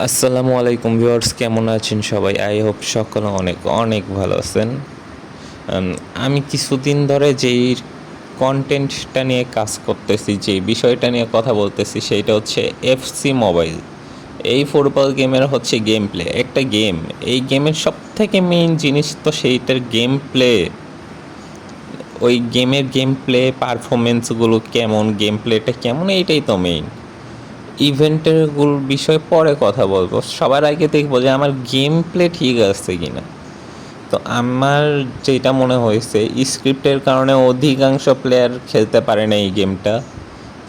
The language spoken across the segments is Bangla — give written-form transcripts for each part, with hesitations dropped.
আসসালামু আলাইকুম ভিউয়ার্স, কেমন আছেন সবাই? আই হোপ সকলে অনেক অনেক ভালো আছেন। আমি কিছুদিন ধরে যেই কন্টেন্টটা নিয়ে কাজ করতেছি, যে বিষয়টা নিয়ে কথা বলতেছি, সেইটা হচ্ছে এফসি মোবাইল। এই ফুটবল গেমের হচ্ছে গেম প্লে, একটা গেম। এই গেমের সব থেকে মেইন জিনিস তো সেইটার গেম প্লে। ওই গেমের গেম প্লে পারফরমেন্সগুলো কেমন, গেম প্লেটা কেমন, এইটাই তো মেইন। ইভেন্টের বিষয়ে পরে কথা বলবো, সবার আগে দেখবো যে আমার গেম প্লে ঠিক আছে কিনা। তো আমার যেটা মনে হয়েছে, স্ক্রিপ্টের কারণে অধিকাংশ প্লেয়ার খেলতে পারে না এই গেমটা,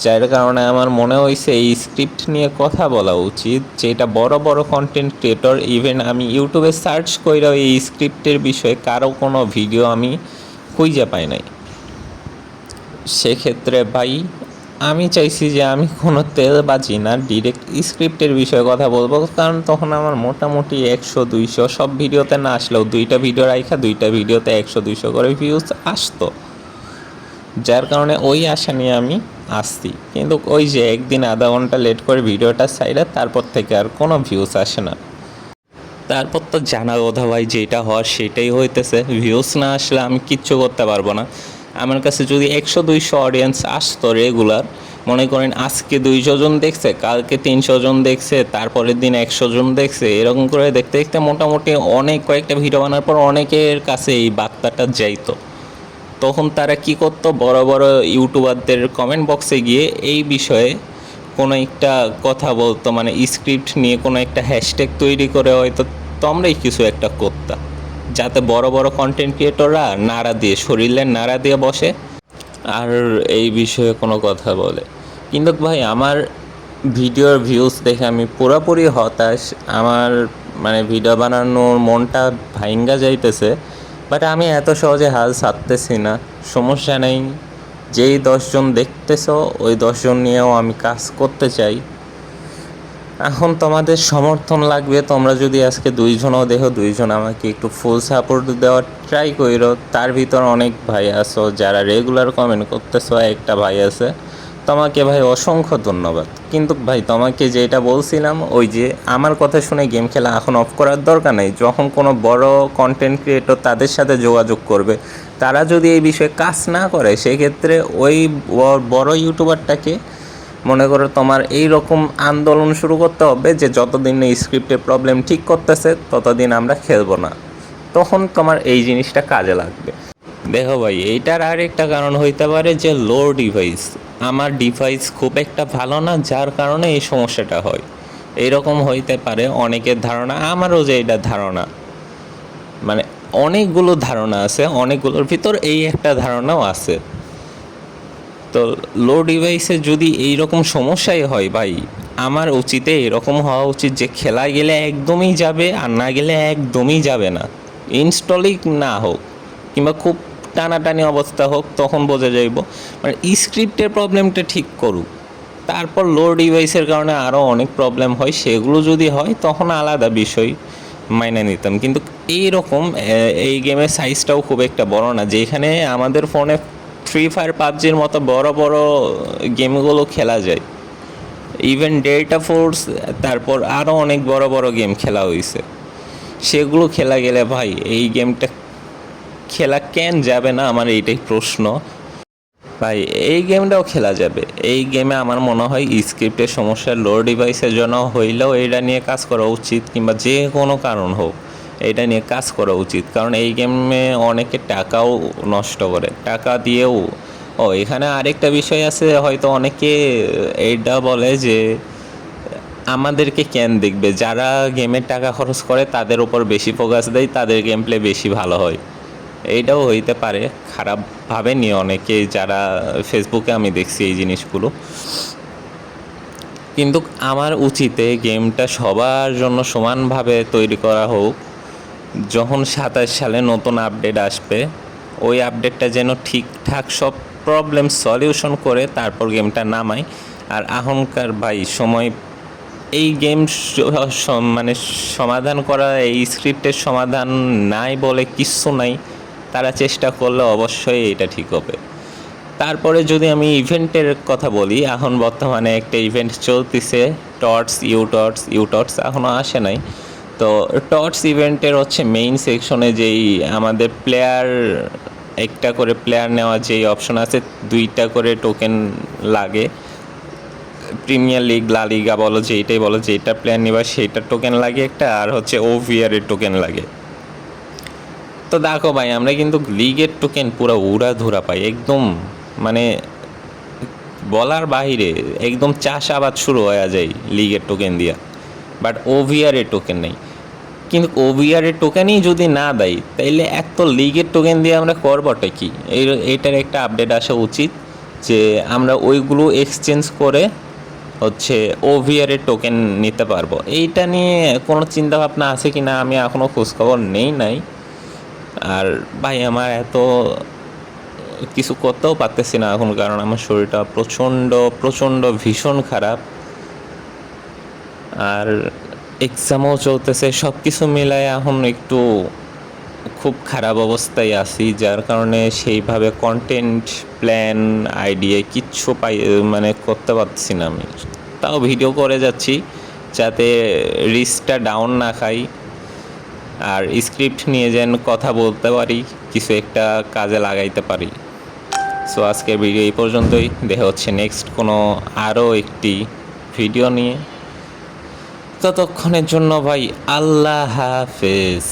যার কারণে আমার মনে হয়েছে এই স্ক্রিপ্ট নিয়ে কথা বলা উচিত। যেটা বড় বড় কন্টেন্ট ক্রিয়েটর, ইভেন আমি ইউটিউবে সার্চ কইরাও এই স্ক্রিপ্টের বিষয়ে কারো কোনো ভিডিও আমি খুঁজে পাই নাই। সেক্ষেত্রে ভাই, আমি চাইছি যে আমি কোনো তেলবাজি না, ডিরেক্ট স্ক্রিপ্টের বিষয়ে কথা বলবো, কারণ তখন আমার মোটামুটি 100-200 সব ভিডিওতে না আসলেও দুইটা ভিডিও রাখা, দুইটা ভিডিওতে 100-200 করে ভিউজ আসতো, যার কারণে ওই আশা নিয়ে আমি আসছি। কিন্তু ওই যে একদিন আধা ঘন্টা লেট করে ভিডিওটা ছাইড়া তারপর থেকে আর কোনো ভিউজ আসে না। তারপর তো জানা কথা ভাই, যেটা হওয়ার সেটাই হইতেছে। ভিউজ না আসলে আমি কিচ্ছু করতে পারবো না। আমার কাছে যদি 100-200 অডিয়েন্স আসতো রেগুলার, মনে করেন আজকে 200 জন দেখছে, কালকে 300 জন দেখছে, তারপরের দিন 100 জন দেখছে, এরকম করে দেখতে দেখতে মোটামুটি অনেক কয়েকটা ভিডিও বানার পর অনেকের কাছে এই বার্তাটা যাইতো। তখন তারা কি করতো, বড় বড় ইউটিউবারদের কমেন্ট বক্সে গিয়ে এই বিষয়ে কোনো একটা কথা বলতো, মানে স্ক্রিপ্ট নিয়ে কোনো একটা হ্যাশট্যাগ তৈরি করে হয়তো তোমরাই কিছু একটা করতা, যাতে বড় বড় কন্টেন্ট ক্রিয়েটররা নাড়া দিয়ে, শরীরে নাড়া দিয়ে বসে আর এই বিষয়ে কোনো কথা বলে। কিন্তু ভাই, আমার ভিডিওর ভিউজ দেখে আমি পুরোপুরি হতাশ। আমার মানে ভিডিও বানানোর মনটা ভাইঙ্গা যাইতেছে, বাট আমি এত সহজে হাল ছাড়তেছি না। সমস্যা নেই, যেই 10 জন দেখতেছ ওই 10 জন নিয়েও আমি কাজ করতে চাই। এখন তোমাদের সমর্থন লাগবে। তোমরা যদি আজকে 2জনও দেখো, 2জন আমাকে একটু ফুল সাপোর্ট দেওয়ার ট্রাই করো। তার ভিতর অনেক ভাই আছো যারা রেগুলার কমেন্ট করতেছো, একটা ভাই আছে, তোমাকে ভাই অসংখ্য ধন্যবাদ। কিন্তু ভাই, তোমাকে যেটা বলছিলাম, ওই যে আমার কথা শুনে গেম খেলা এখন অফ করার দরকার নেই। যখন কোনো বড় কন্টেন্ট ক্রিয়েটর তাদের সাথে যোগাযোগ করবে, তারা যদি এই বিষয়ে কাজ না করে, সেক্ষেত্রে ওই বড় ইউটিউবারটাকে মনে করো তোমার এই রকম আন্দোলন শুরু করতে হবে যে যতদিন এই স্ক্রিপ্টের প্রবলেম ঠিক করতেছে ততদিন আমরা খেলবো না। তখন তোমার এই জিনিসটা কাজে লাগবে। দেখো ভাই, এইটার আর একটা কারণ হইতে পারে যে লো ডিভাইস। আমার ডিভাইস খুব একটা ভালো না, যার কারণে এই সমস্যাটা হয়। এইরকম হইতে পারে অনেকের ধারণা, আমারও যে এটা ধারণা, মানে অনেকগুলো ধারণা আছে, অনেকগুলোর ভিতর এই একটা ধারণাও আছে। তো লো ডিভাইসে যদি এই রকম সমস্যাই হয় ভাই, আমার উচিতে এরকম হওয়া উচিত যে খেলা গেলে একদমই যাবে, আর না গেলে একদমই যাবে না। ইনস্টলই না হোক, কিংবা খুব টানাটানি অবস্থা হোক, তখন বোঝা যাইব। মানে স্ক্রিপ্টের প্রবলেমটা ঠিক করুক, তারপর লো ডিভাইসের কারণে আরও অনেক প্রবলেম হয়, সেগুলো যদি হয় তখন আলাদা বিষয়, মাইনে নিতাম। কিন্তু এইরকম এই গেমের সাইজটাও খুব একটা বড় না, যেখানে আমাদের ফোনে ফ্রি ফায়ার, পাবজির মতো বড় বড় গেমগুলো খেলা যায়। ইভেন ডেল্টা ফোর্স, তারপর আরও অনেক বড় বড় গেম খেলা হয়েছে। সেগুলো খেলা গেলে ভাই, এই গেমটা খেলা কেন যাবে না, আমার এইটাই প্রশ্ন। ভাই, এই গেমটাও খেলা যাবে। এই গেমে আমার মনে হয় স্ক্রিপ্টের সমস্যা লো ডিভাইসের জন্য হইলেও এটা নিয়ে কাজ করা উচিত, কিংবা যে কোনো কারণ হোক এটা নিয়ে কাজ করা উচিত। কারণ এই গেমে অনেকে টাকাও নষ্ট করে, টাকা দিয়েও। এখানে আরেকটা বিষয় আছে, হয়তো অনেকে এইটা বলে যে আমাদেরকে কেন দেখবে, যারা গেমের টাকা খরচ করে তাদের উপর বেশি ফোকাস দেয়, তাদের গেম প্লে বেশি ভালো হয়। এইটাও হইতে পারে, খারাপভাবে নিয়ে অনেকে, যারা ফেসবুকে আমি দেখছি এই জিনিসগুলো। কিন্তু আমার উচিতে গেমটা সবার জন্য সমানভাবে তৈরি করা হোক। যখন 27 সালে নতুন আপডেট আসবে, ওই আপডেটটা যেন ঠিকঠাক সব প্রবলেম সলিউশন করে তারপর গেমটা নামায়। আর এখনকার ভাই সময়, এই গেম মানে সমাধান করা, এই স্ক্রিপ্টের সমাধান নাই বলে কিচ্ছু নাই। তারা চেষ্টা করলে অবশ্যই এটা ঠিক হবে। তারপরে যদি আমি ইভেন্টের কথা বলি, এখন বর্তমানে একটা ইভেন্ট চলতেছে, ইউটর্স এখনও আসে নাই। তো টর্চ ইভেন্টের হচ্ছে মেইন সেকশনে যেই আমাদের প্লেয়ার একটা করে প্লেয়ার নেওয়ার যেই অপশন আছে, 2টা করে টোকেন লাগে। প্রিমিয়ার লিগ, লা লিগা বলো, যেইটাই বলো, যেটা প্লেয়ার নেবা সেইটার টোকেন লাগে একটা, আর হচ্ছে ওভিআরের টোকেন লাগে। তো দেখো ভাই, আমরা কিন্তু লিগের টোকেন পুরো উড়াধুরা পাই একদম, মানে বলার বাহিরে, একদম চাষাবাদ শুরু হয়ে যায় লিগের টোকেন দিয়া। বাট ওভিআরের টোকেন নেই। কিন্তু ওভিআরের টোকেনই যদি না দেয়, তাইলে এক তো লিগের টোকেন দিয়ে আমরা করবটা কি? এইটার একটা আপডেট আসা উচিত যে আমরা ওইগুলো এক্সচেঞ্জ করে হচ্ছে ওভিআরের টোকেন নিতে পারবো। এইটা নিয়ে কোনো চিন্তাভাবনা আছে কি না আমি এখনও খোঁজখবর নেই নাই। আর ভাই আমার এত কিছু করতেও পারতেছি না এখন, কারণ আমার শরীরটা প্রচণ্ড ভীষণ খারাপ। আর এক্সামও চলতেছে, সব কিছু মিলায় এখন একটু খুব খারাপ অবস্থায় আছি, যার কারণে সেইভাবে কন্টেন্ট প্ল্যান আইডিয়া কিচ্ছু মানে করতে পারছি না আমি। তাও ভিডিও করে যাচ্ছি যাতে রিস্কটা ডাউন না খাই, আর স্ক্রিপ্ট নিয়ে যেন কথা বলতে পারি, কিছু একটা কাজে লাগাইতে পারি। সো আজকের ভিডিও এই পর্যন্তই, দেখা হচ্ছে নেক্সট কোনো আরও একটি ভিডিও নিয়ে। ততক্ষণের জন্য ভাই আল্লাহ হাফেজ।